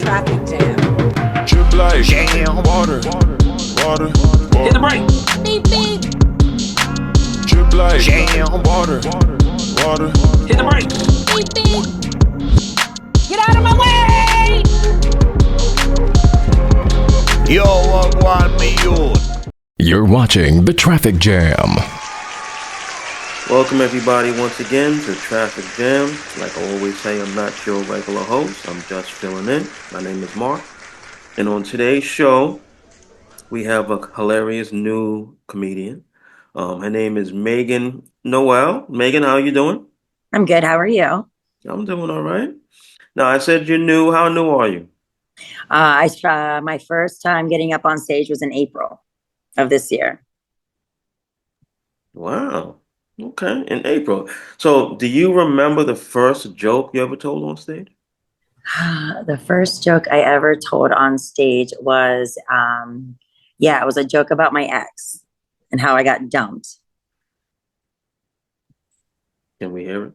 traffic jam. Drip like jam, water. Hit the brake. Beep beep. Drip like jam, water. Hit the brake. Beep beep. Get out of my way! Yo, what want me you? You're watching The Traffic Jam. Welcome everybody once again to Traffic Jam. Like I always say, I'm not your regular host. I'm just filling in. My name is Mark. And on today's show, we have a hilarious new comedian. Her name is Megan Noel. Megan, how are you doing? I'm good. How are you? I'm doing all right. Now, I said you're new. How new are you? My first time getting up on stage was in April of this year. Wow. Okay, in April. So, do you remember the first joke you ever told on stage? The first joke I ever told on stage was, it was a joke about my ex and how I got dumped. Can we hear it?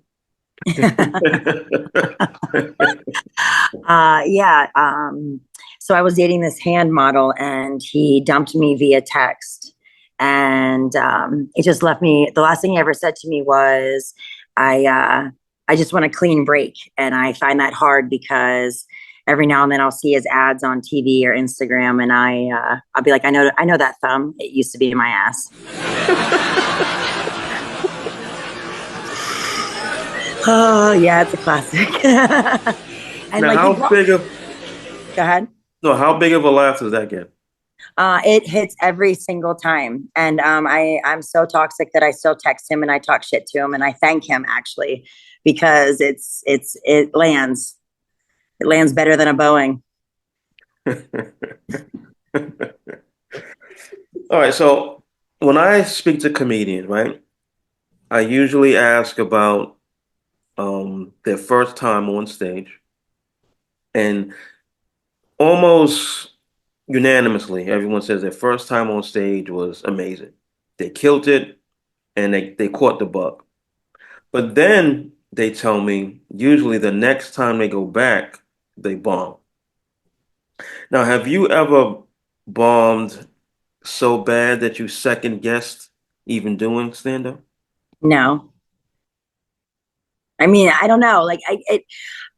So I was dating this hand model and he dumped me via text. And it just left me. The last thing he ever said to me was, I just want a clean break. And I find that hard because every now and then I'll see his ads on TV or Instagram, and I'll be like, I know that thumb. It used to be in my ass. Oh yeah, it's a classic. And now, like, go ahead. No, how big of a laugh does that get? It hits every single time. And I'm so toxic that I still text him and I talk shit to him and I thank him actually because it lands. It lands better than a Boeing. All right, so when I speak to comedians, right, I usually ask about their first time on stage, and almost unanimously, everyone says their first time on stage was amazing. They killed it, and they caught the bug. But then they tell me usually the next time they go back, they bomb. Now, have you ever bombed so bad that you second guessed even doing stand-up? No. I mean, I don't know. Like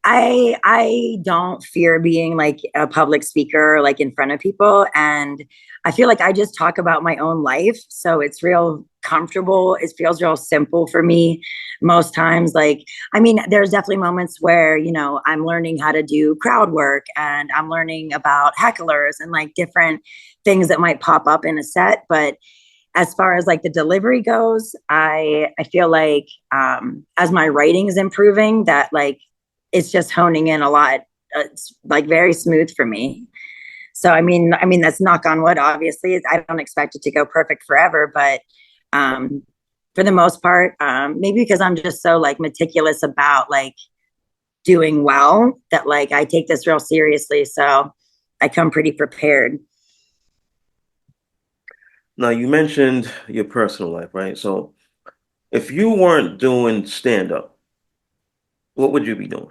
I don't fear being like a public speaker, like in front of people. And I feel like I just talk about my own life. So it's real comfortable. It feels real simple for me most times. Like, I mean, there's definitely moments where, I'm learning how to do crowd work and I'm learning about hecklers and like different things that might pop up in a set. But as far as like the delivery goes, I feel like as my writing is improving, that like it's just honing in a lot. It's like very smooth for me. So I mean that's knock on wood. Obviously, I don't expect it to go perfect forever, but for the most part, maybe because I'm just so like meticulous about like doing well that like I take this real seriously. So I come pretty prepared. Now, you mentioned your personal life, right? So if you weren't doing stand-up, what would you be doing?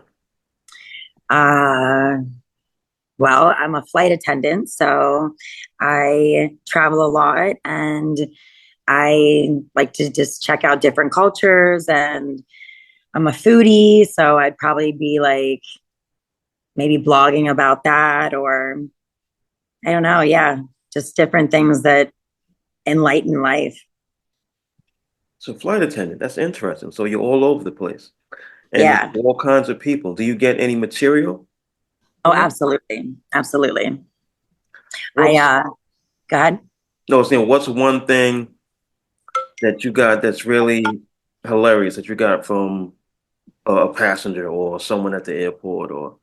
Well, I'm a flight attendant, so I travel a lot and I like to just check out different cultures, and I'm a foodie, so I'd probably be like maybe blogging about that, or I don't know, yeah, just different things that enlighten life. So flight attendant, that's interesting. So you're all over the place. And Yeah. all kinds of people. Do you get any material? Oh, absolutely. Absolutely. Go ahead. No, what's one thing that you got that's really hilarious that you got from a passenger or someone at the airport or?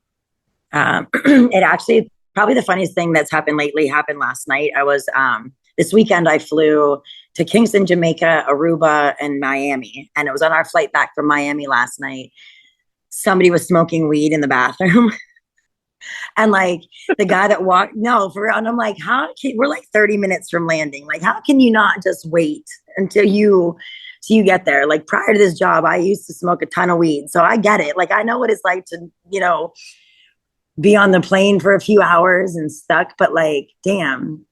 It actually, probably the funniest thing that's happened lately happened last night. I was, this weekend I flew to Kingston, Jamaica, Aruba, and Miami. And it was on our flight back from Miami last night. Somebody was smoking weed in the bathroom. And like the guy that walked, no, for real. And I'm like, we're like 30 minutes from landing. Like, how can you not just wait until you get there? Like prior to this job, I used to smoke a ton of weed. So I get it. Like, I know what it's like to, be on the plane for a few hours and stuck, but like, damn.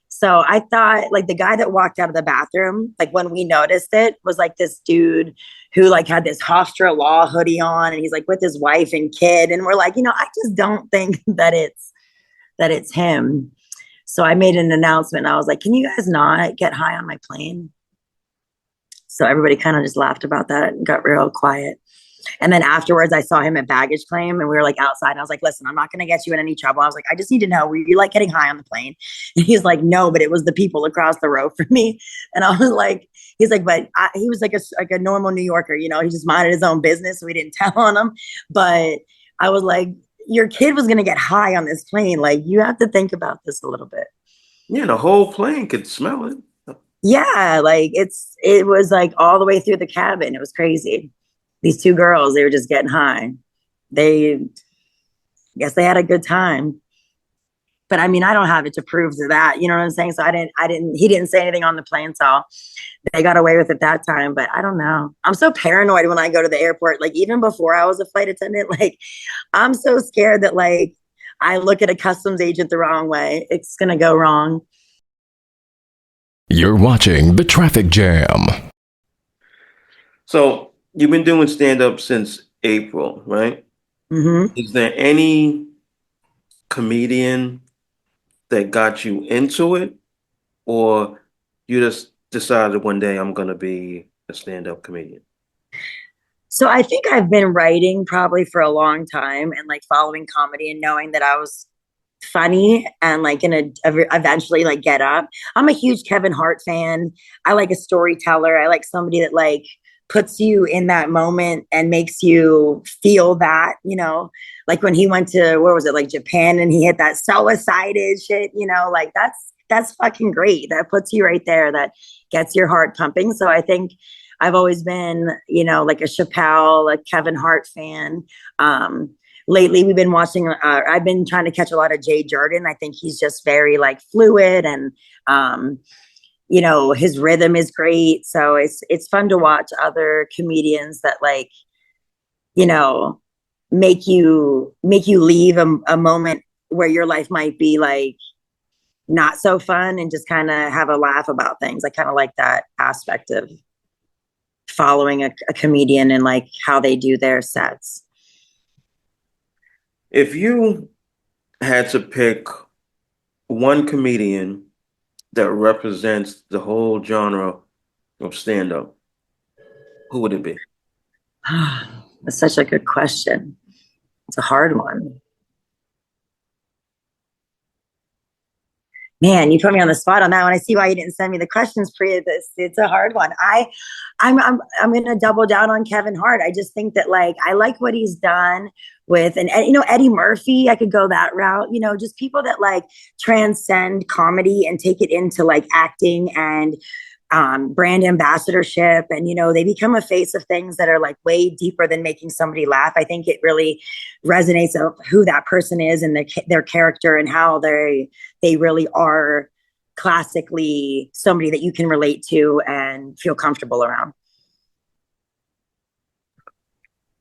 So I thought like the guy that walked out of the bathroom, like when we noticed it, was like this dude who like had this Hofstra Law hoodie on, and he's like with his wife and kid. And we're like, I just don't think that it's him. So I made an announcement. I was like, can you guys not get high on my plane? So everybody kind of just laughed about that and got real quiet. And then afterwards, I saw him at baggage claim, and we were like outside. And I was like, listen, I'm not going to get you in any trouble. I was like, I just need to know, were you like getting high on the plane? And he's like, no, but it was the people across the road from me. And I was like, he's like, he was like a normal New Yorker, he just minded his own business. So we didn't tell on him. But I was like, your kid was going to get high on this plane. Like, you have to think about this a little bit. Yeah, the whole plane could smell it. Yeah, like it was like all the way through the cabin. It was crazy. These two girls, they were just getting high. I guess they had a good time. But I mean, I don't have it to prove to that. You know what I'm saying? So he didn't say anything on the plane. So they got away with it that time. But I don't know. I'm so paranoid when I go to the airport. Like even before I was a flight attendant, like I'm so scared that like I look at a customs agent the wrong way. It's going to go wrong. You're watching The Traffic Jam. So you've been doing stand-up since April, right? Mm-hmm. Is there any comedian that got you into it, or you just decided one day I'm going to be a stand-up comedian? So I think I've been writing probably for a long time and like following comedy and knowing that I was funny and like gonna eventually like get up. I'm a huge Kevin Hart fan. I like a storyteller. I like somebody that like puts you in that moment and makes you feel that, like when he went to, where was it, like Japan, and he hit that suicided shit, like that's fucking great. That puts you right there. That gets your heart pumping. So I think I've always been, like a Chappelle, a Kevin Hart fan. Lately, we've been watching, I've been trying to catch a lot of Jay Jordan. I think he's just very like fluid, and, his rhythm is great. So it's fun to watch other comedians that like, make you leave a moment where your life might be like not so fun and just kind of have a laugh about things. I kind of like that aspect of following a comedian and like how they do their sets. If you had to pick one comedian that represents the whole genre of stand-up, who would it be? That's such a good question. It's a hard one. Man, you put me on the spot on that one. I see why you didn't send me the questions pre this. It's a hard one. I'm gonna double down on Kevin Hart. I just think that like I like what he's done with, and Eddie Murphy. I could go that route. Just people that like transcend comedy and take it into like acting and brand ambassadorship, and they become a face of things that are like way deeper than making somebody laugh. I think it really resonates of who that person is and their character and how they really are classically somebody that you can relate to and feel comfortable around.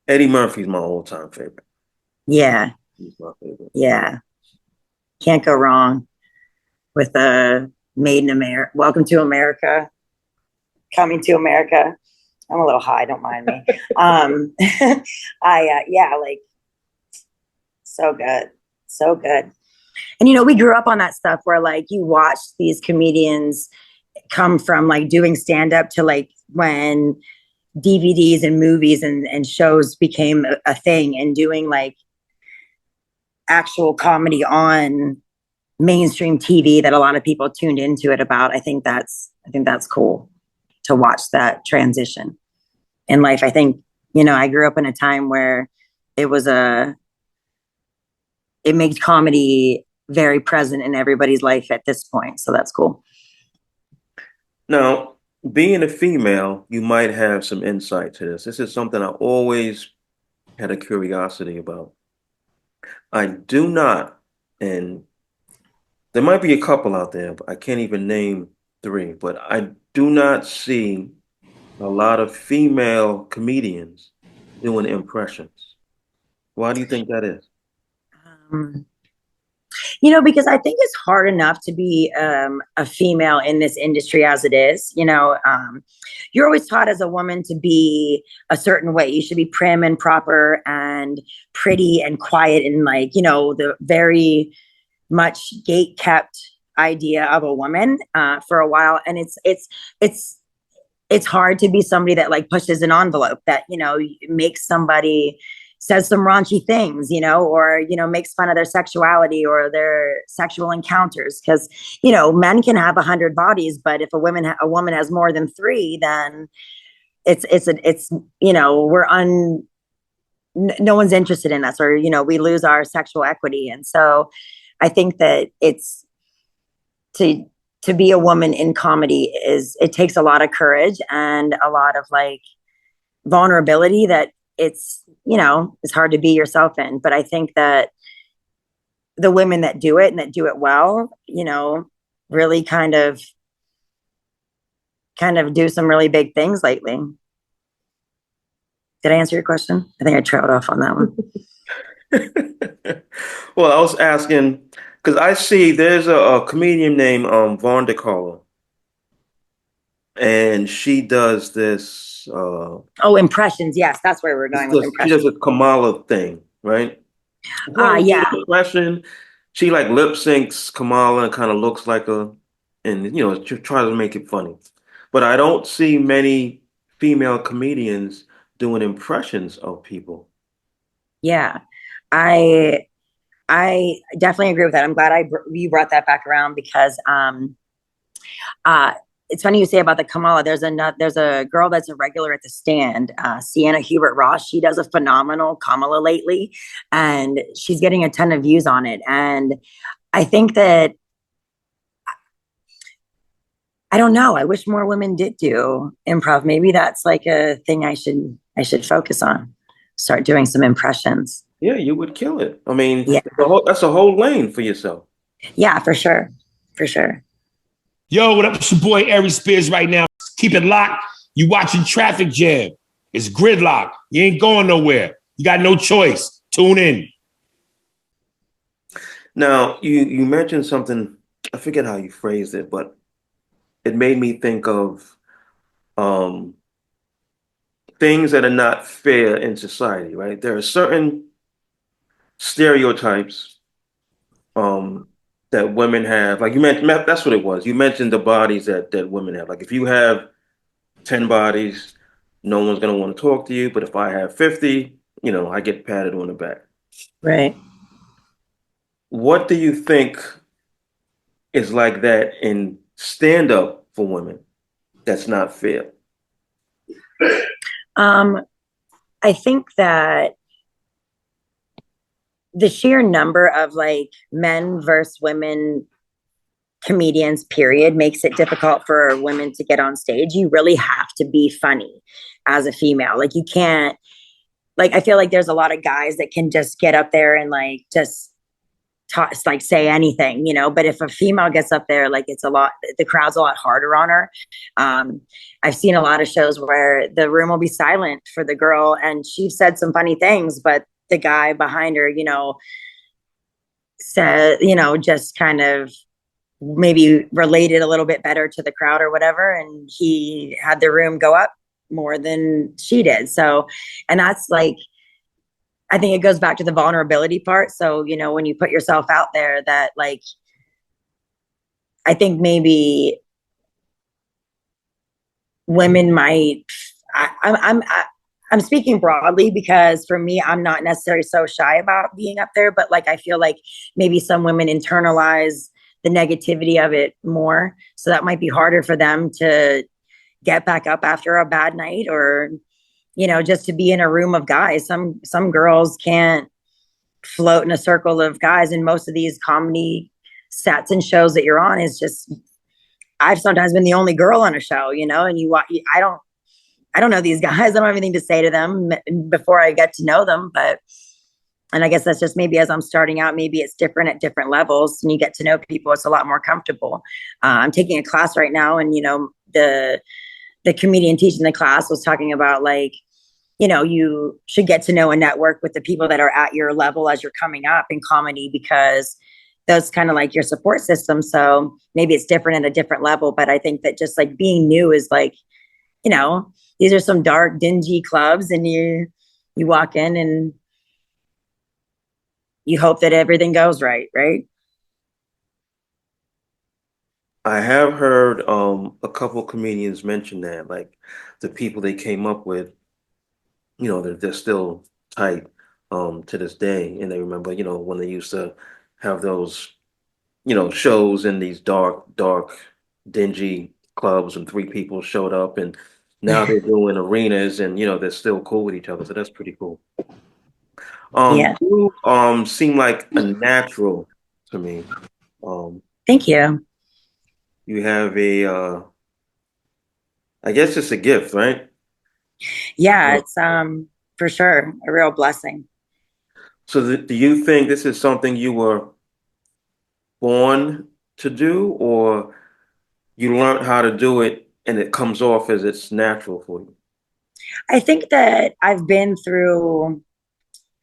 Eddie Murphy's my all-time favorite. Yeah. He's my favorite. Yeah. Can't go wrong with Made in America, Welcome to America, Coming to America. I'm a little high, don't mind me. Like so good. So good. And we grew up on that stuff where like you watch these comedians come from like doing stand-up to like when DVDs and movies and shows became a thing, and doing like actual comedy on mainstream TV that a lot of people tuned into it about. I think that's cool to watch that transition in life. I think, I grew up in a time where it makes comedy very present in everybody's life at this point. So that's cool. Now, being a female, you might have some insight to this. This is something I always had a curiosity about. I do not, and there might be a couple out there, but I can't even name three, but I do not see a lot of female comedians doing impressions. Why do you think that is? Mm. Because I think it's hard enough to be a female in this industry as it is. You're always taught as a woman to be a certain way. You should be prim and proper and pretty and quiet and like, the very much gate kept idea of a woman for a while. And it's hard to be somebody that like pushes an envelope that, makes somebody says some raunchy things, or, makes fun of their sexuality or their sexual encounters. Cause, men can have 100 bodies, but if a woman has more than 3, then no one's interested in us, or, we lose our sexual equity. And so I think that it's to be a woman in comedy it takes a lot of courage and a lot of like vulnerability that it's hard to be yourself in. But I think that the women that do it and that do it well, really kind of do some really big things lately. Did I answer your question? I think I trailed off on that one. Well, I was asking because I see there's a comedian named Vaughn DeCarlo, and she does this. Impressions. Yes, that's where we're going with impressions. She does a Kamala thing, right? Yeah. Impression. She like lip syncs Kamala and kind of looks like her, and she tries to make it funny. But I don't see many female comedians doing impressions of people. Yeah, I definitely agree with that. I'm glad you brought that back around because it's funny you say about the Kamala. There's a girl that's a regular at the Stand, Sienna Hubert Ross. She does a phenomenal Kamala lately, and she's getting a ton of views on it. And I think that I don't know. I wish more women did do improv. Maybe that's like a thing I should focus on. Start doing some impressions. Yeah, you would kill it. I mean, yeah. That's a whole lane for yourself. Yeah, for sure. For sure. Yo, what up? It's your boy, Ari Spears right now. Keep it locked. You watching Traffic Jam. It's gridlock. You ain't going nowhere. You got no choice. Tune in. Now, you mentioned something, I forget how you phrased it, but it made me think of things that are not fair in society, right? There are certain stereotypes that women have. Like you mentioned, that's what it was. You mentioned the bodies that women have. Like if you have 10 bodies, no one's going to want to talk to you. But if I have 50, I get patted on the back. Right. What do you think is like that in stand-up for women that's not fair? I think that the sheer number of like men versus women comedians period makes it difficult for women to get on stage. You really have to be funny as a female. Like you can't, like, I feel like there's a lot of guys that can just get up there and like just talk, like say anything, but if a female gets up there, like the crowd's a lot harder on her. I've seen a lot of shows where the room will be silent for the girl and she said some funny things, but the guy behind her, said, just kind of maybe related a little bit better to the crowd or whatever. And he had the room go up more than she did. So, and that's like, I think it goes back to the vulnerability part. So, when you put yourself out there that like, I think maybe women might, I'm speaking broadly because for me, I'm not necessarily so shy about being up there, but like, I feel like maybe some women internalize the negativity of it more. So that might be harder for them to get back up after a bad night or, just to be in a room of guys. Some girls can't float in a circle of guys. And most of these comedy sets and shows that you're on is just, I've sometimes been the only girl on a show, and I don't know these guys. I don't have anything to say to them before I get to know them. And I guess that's just maybe as I'm starting out, maybe it's different at different levels. And you get to know people, it's a lot more comfortable. I'm taking a class right now. And, the comedian teaching the class was talking about like, you should get to know and network with the people that are at your level as you're coming up in comedy, because that's kind of like your support system. So maybe it's different at a different level, but I think that just like being new is like, these are some dark, dingy clubs, and you walk in and you hope that everything goes right, right? I have heard a couple comedians mention that, like the people they came up with, they're still tight to this day, and they remember, when they used to have those, shows in these dark, dingy clubs, and three people showed up, and now they're doing arenas, and they're still cool with each other. So that's pretty cool. Yeah. You seem like a natural to me. Thank you. You have I guess it's a gift, right? Yeah, it's for sure a real blessing. So do you think this is something you were born to do, or you learned how to do it and it comes off as it's natural for you? I think that I've been through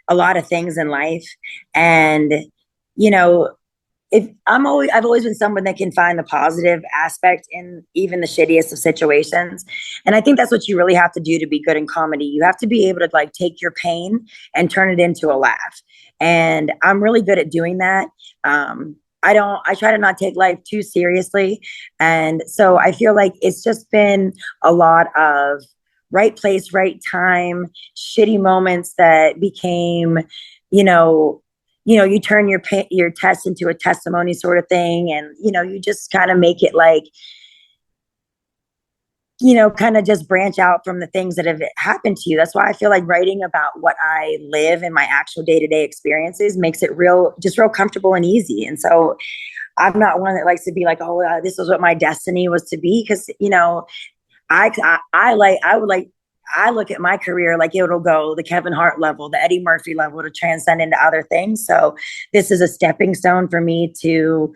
a lot of things in life, and I've always been someone that can find the positive aspect in even the shittiest of situations. And I think that's what you really have to do to be good in comedy. You have to be able to like take your pain and turn it into a laugh. And I'm really good at doing that. I try to not take life too seriously. And so I feel like it's just been a lot of right place, right time, shitty moments that became, you turn your test into a testimony sort of thing. And, you just kind of make it like, kind of just branch out from the things that have happened to you. That's why I feel like writing about what I live in my actual day-to-day experiences makes it real comfortable and easy. And so I'm not one that likes to be like, oh, this is what my destiny was to be. Cause I look at my career like it'll go the Kevin Hart level, the Eddie Murphy level, to transcend into other things. So this is a stepping stone for me to,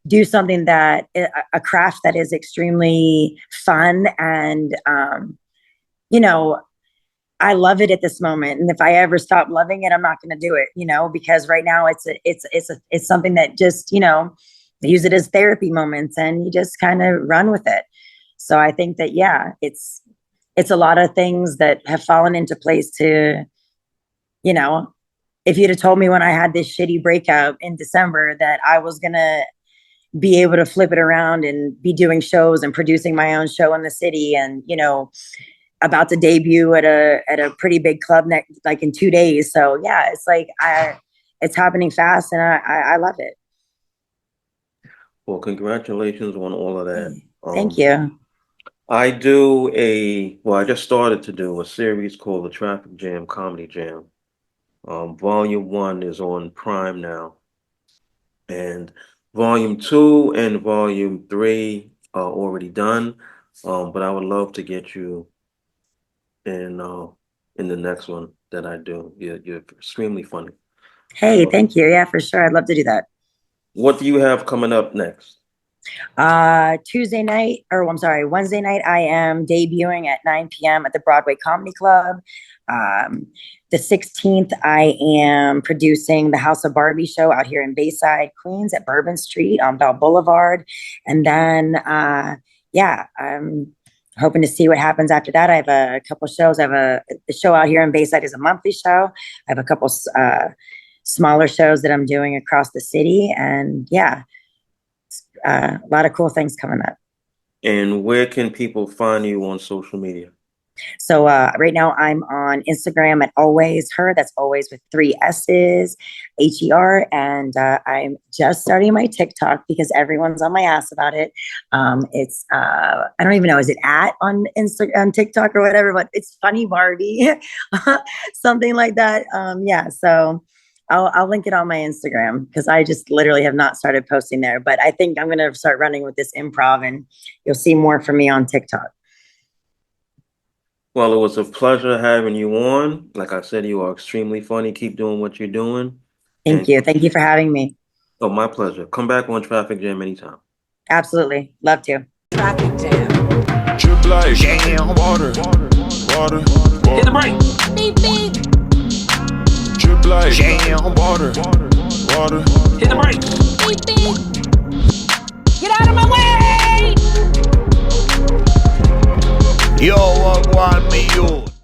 do something that a craft that is extremely fun. And, I love it at this moment. And if I ever stop loving it, I'm not going to do it, because right now it's something that just, use it as therapy moments, and you just kind of run with it. So I think that, yeah, it's a lot of things that have fallen into place to, if you'd have told me when I had this shitty breakup in December that I was going to be able to flip it around and be doing shows and producing my own show in the city, and, about to debut at a pretty big club like in 2 days. So yeah, it's like, it's happening fast, and I love it. Well, congratulations on all of that. Thank you. I just started to do a series called the Traffic Jam Comedy Jam. Volume 1 is on Prime now. And Volume 2 and Volume 3 are already done. But I would love to get you in the next one that I do. You're extremely funny. Hey, thank you. Yeah, for sure. I'd love to do that. What do you have coming up next? Wednesday night, I am debuting at 9 p.m. at the Broadway Comedy Club. The 16th, I am producing the House of Barbie show out here in Bayside, Queens, at Bourbon Street on Bell Boulevard. And then, I'm hoping to see what happens after that. I have a couple shows. I have the show out here in Bayside is a monthly show. I have a couple smaller shows that I'm doing across the city. And yeah, a lot of cool things coming up. And where can people find you on social media? So right now I'm on Instagram at Always Her. That's always with 3 S's, HER. And I'm just starting my TikTok because everyone's on my ass about it. It's, I don't even know, is it on Instagram, TikTok or whatever, but it's Funny Barbie, something like that. Yeah, so I'll link it on my Instagram because I just literally have not started posting there. But I think I'm going to start running with this improv, and you'll see more from me on TikTok. Well, it was a pleasure having you on. Like I said, you are extremely funny. Keep doing what you're doing. Thank you. Thank you for having me. Oh, my pleasure. Come back on Traffic Jam anytime. Absolutely. Love to. Traffic Jam. Drip like jam, water. Hit the brake. Beep, beep. Drip like Jam. water, water. Hit the brake. Beep, beep. Get out of my way! Yo, what want me youth?